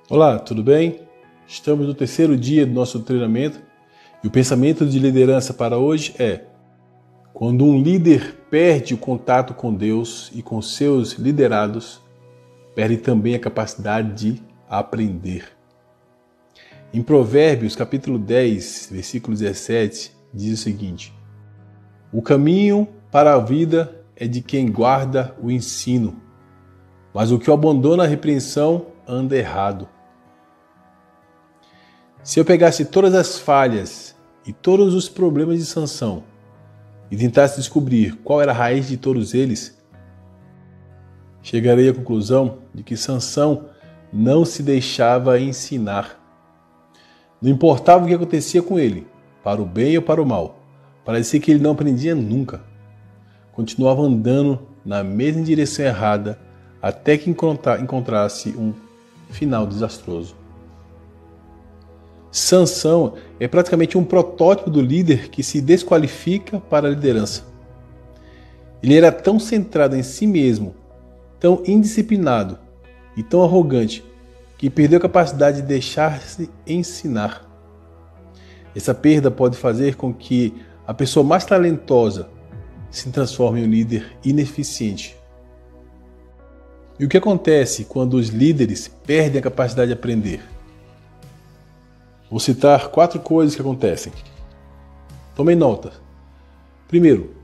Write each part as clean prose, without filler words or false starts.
Olá, tudo bem? Estamos no terceiro dia do nosso treinamento e o pensamento de liderança para hoje é: quando um líder perde o contato com Deus e com seus liderados, perde também a capacidade de aprender. Em Provérbios, capítulo 10, versículo 17, diz o seguinte: o caminho para a vida é de quem guarda o ensino, mas o que abandona a repreensão anda errado. Se eu pegasse todas as falhas e todos os problemas de Sansão e tentasse descobrir qual era a raiz de todos eles, chegarei à conclusão de que Sansão não se deixava ensinar. Não importava o que acontecia com ele, para o bem ou para o mal, parecia que ele não aprendia nunca. Continuava andando na mesma direção errada até que encontrasse um final desastroso. Sansão é praticamente um protótipo do líder que se desqualifica para a liderança. Ele era tão centrado em si mesmo, tão indisciplinado e tão arrogante, que perdeu a capacidade de deixar-se ensinar. Essa perda pode fazer com que a pessoa mais talentosa se transforme em um líder ineficiente. E o que acontece quando os líderes perdem a capacidade de aprender? Vou citar 4 coisas que acontecem. Tomem nota. Primeiro,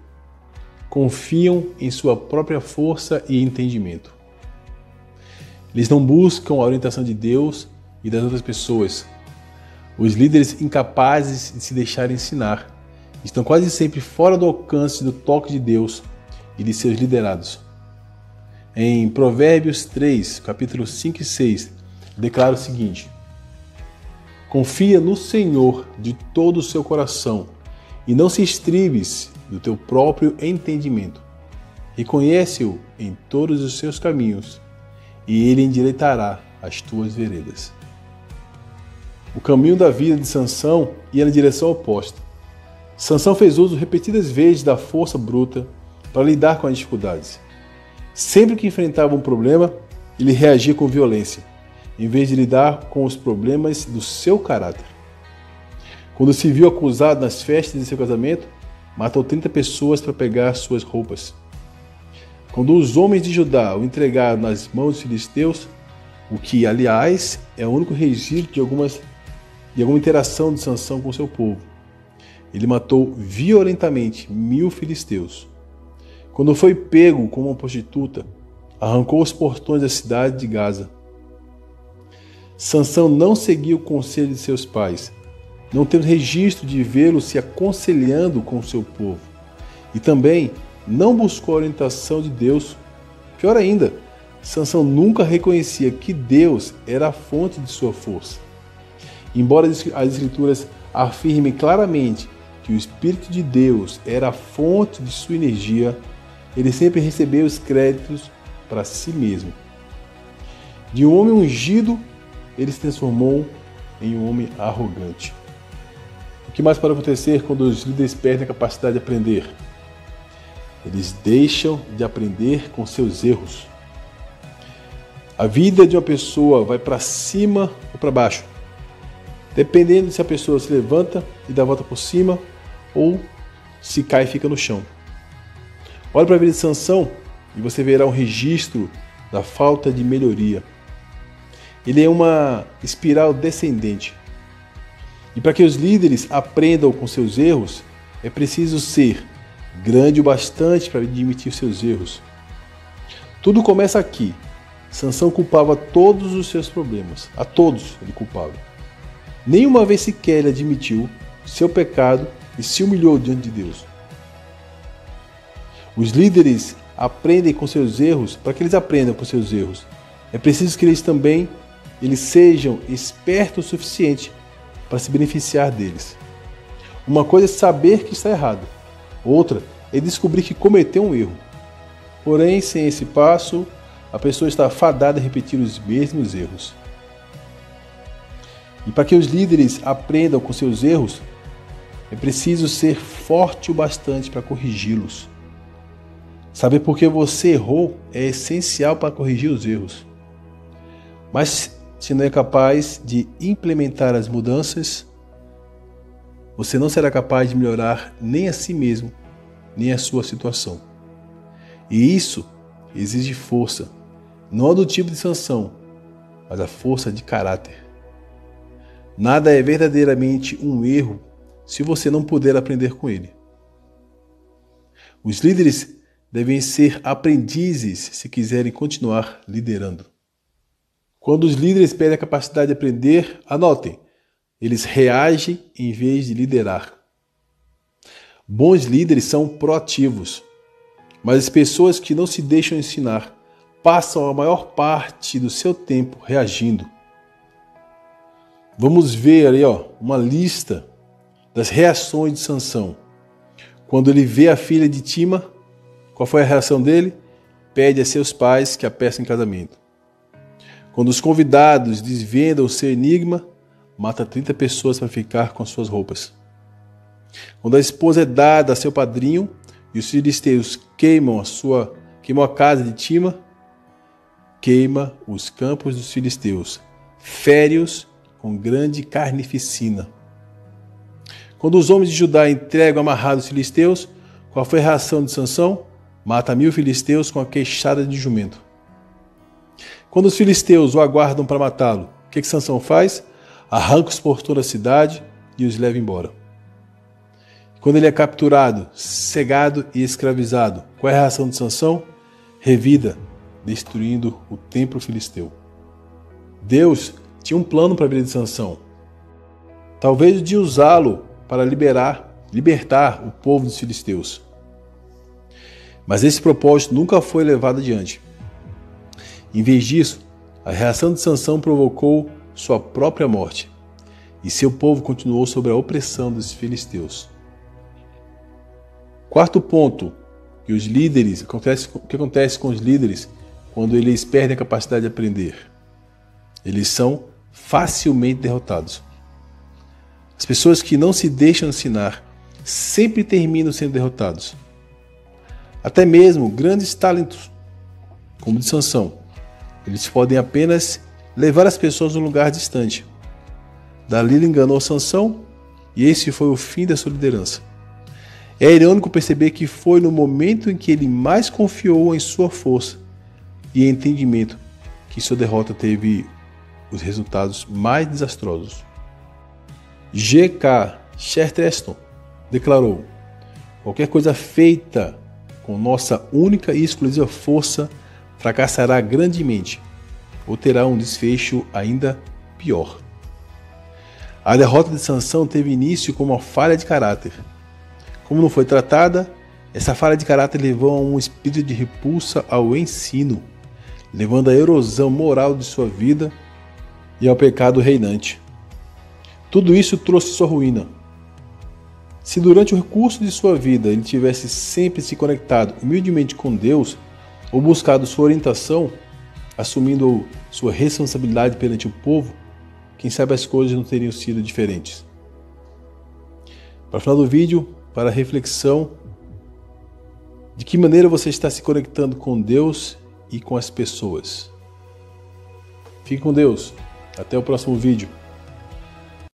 confiam em sua própria força e entendimento. Eles não buscam a orientação de Deus e das outras pessoas. Os líderes incapazes de se deixar ensinar estão quase sempre fora do alcance do toque de Deus e de seus liderados. Em Provérbios 3, capítulo 5 e 6, declara o seguinte: confia no Senhor de todo o seu coração e não se estribes do teu próprio entendimento. Reconhece-o em todos os seus caminhos e ele endireitará as tuas veredas. O caminho da vida de Sansão ia na direção oposta. Sansão fez uso repetidas vezes da força bruta para lidar com as dificuldades. Sempre que enfrentava um problema, ele reagia com violência, em vez de lidar com os problemas do seu caráter. Quando se viu acusado nas festas de seu casamento, matou 30 pessoas para pegar suas roupas. Quando os homens de Judá o entregaram nas mãos dos filisteus, o que, aliás, é o único registro de alguma interação de Sansão com seu povo, ele matou violentamente 1000 filisteus. Quando foi pego como uma prostituta, arrancou os portões da cidade de Gaza. Sansão não seguiu o conselho de seus pais. Não temos registro de vê-lo se aconselhando com o seu povo. E também não buscou a orientação de Deus. Pior ainda, Sansão nunca reconhecia que Deus era a fonte de sua força. Embora as Escrituras afirmem claramente que o Espírito de Deus era a fonte de sua energia, ele sempre recebeu os créditos para si mesmo. De um homem ungido, ele se transformou em um homem arrogante. O que mais pode acontecer quando os líderes perdem a capacidade de aprender? Eles deixam de aprender com seus erros. A vida de uma pessoa vai para cima ou para baixo, dependendo se a pessoa se levanta e dá a volta por cima ou se cai e fica no chão. Olhe para a vida de Sansão e você verá um registro da falta de melhoria. Ele é uma espiral descendente. E para que os líderes aprendam com seus erros, é preciso ser grande o bastante para admitir seus erros. Tudo começa aqui. Sansão culpava todos os seus problemas. A todos ele culpava. Nenhuma vez sequer ele admitiu seu pecado e se humilhou diante de Deus. Os líderes aprendem com seus erros. Para que eles aprendam com seus erros, é preciso que eles sejam espertos o suficiente para se beneficiar deles. Uma coisa é saber que está errado, outra é descobrir que cometeu um erro. Porém, sem esse passo, a pessoa está fadada a repetir os mesmos erros. E para que os líderes aprendam com seus erros, é preciso ser forte o bastante para corrigi-los. Saber por que você errou é essencial para corrigir os erros. Mas se não é capaz de implementar as mudanças, você não será capaz de melhorar nem a si mesmo, nem a sua situação. E isso exige força, não do tipo de sanção, mas a força de caráter. Nada é verdadeiramente um erro se você não puder aprender com ele. Os líderes devem ser aprendizes se quiserem continuar liderando. Quando os líderes perdem a capacidade de aprender, anotem, eles reagem em vez de liderar. Bons líderes são proativos, mas as pessoas que não se deixam ensinar passam a maior parte do seu tempo reagindo. Vamos ver ali, uma lista das reações de Sansão. Quando ele vê a filha de Tima, qual foi a reação dele? Pede a seus pais que a peçam em casamento. Quando os convidados desvendam o seu enigma, mata 30 pessoas para ficar com as suas roupas. Quando a esposa é dada a seu padrinho e os filisteus queimam a casa de Tima, queima os campos dos filisteus, fere-os com grande carnificina. Quando os homens de Judá entregam amarrados os filisteus, qual foi a reação de Sansão? Mata 1000 filisteus com a queixada de jumento. Quando os filisteus o aguardam para matá-lo, o que Sansão faz? Arranca os portões da cidade e os leva embora. Quando ele é capturado, cegado e escravizado, qual é a reação de Sansão? Revida, destruindo o templo filisteu. Deus tinha um plano para a vida de Sansão. Talvez de usá-lo para libertar o povo dos filisteus. Mas esse propósito nunca foi levado adiante. Em vez disso, a reação de Sansão provocou sua própria morte, e seu povo continuou sob a opressão dos filisteus. Quarto ponto, o que acontece com os líderes quando eles perdem a capacidade de aprender? Eles são facilmente derrotados. As pessoas que não se deixam ensinar sempre terminam sendo derrotados. Até mesmo grandes talentos, como o de Sansão, eles podem apenas levar as pessoas a um lugar distante. Dalila enganou Sansão e esse foi o fim da sua liderança. É irônico perceber que foi no momento em que ele mais confiou em sua força e entendimento que sua derrota teve os resultados mais desastrosos. G.K. Chesterton declarou: qualquer coisa feita com nossa única e exclusiva força fracassará grandemente ou terá um desfecho ainda pior. A derrota de Sansão teve início com uma falha de caráter. Como não foi tratada, essa falha de caráter levou a um espírito de repulsa ao ensino, levando à erosão moral de sua vida e ao pecado reinante. Tudo isso trouxe sua ruína. Se durante o curso de sua vida ele tivesse sempre se conectado humildemente com Deus ou buscado sua orientação, assumindo sua responsabilidade perante o povo, quem sabe as coisas não teriam sido diferentes. Para o final do vídeo, para a reflexão, de que maneira você está se conectando com Deus e com as pessoas. Fique com Deus. Até o próximo vídeo.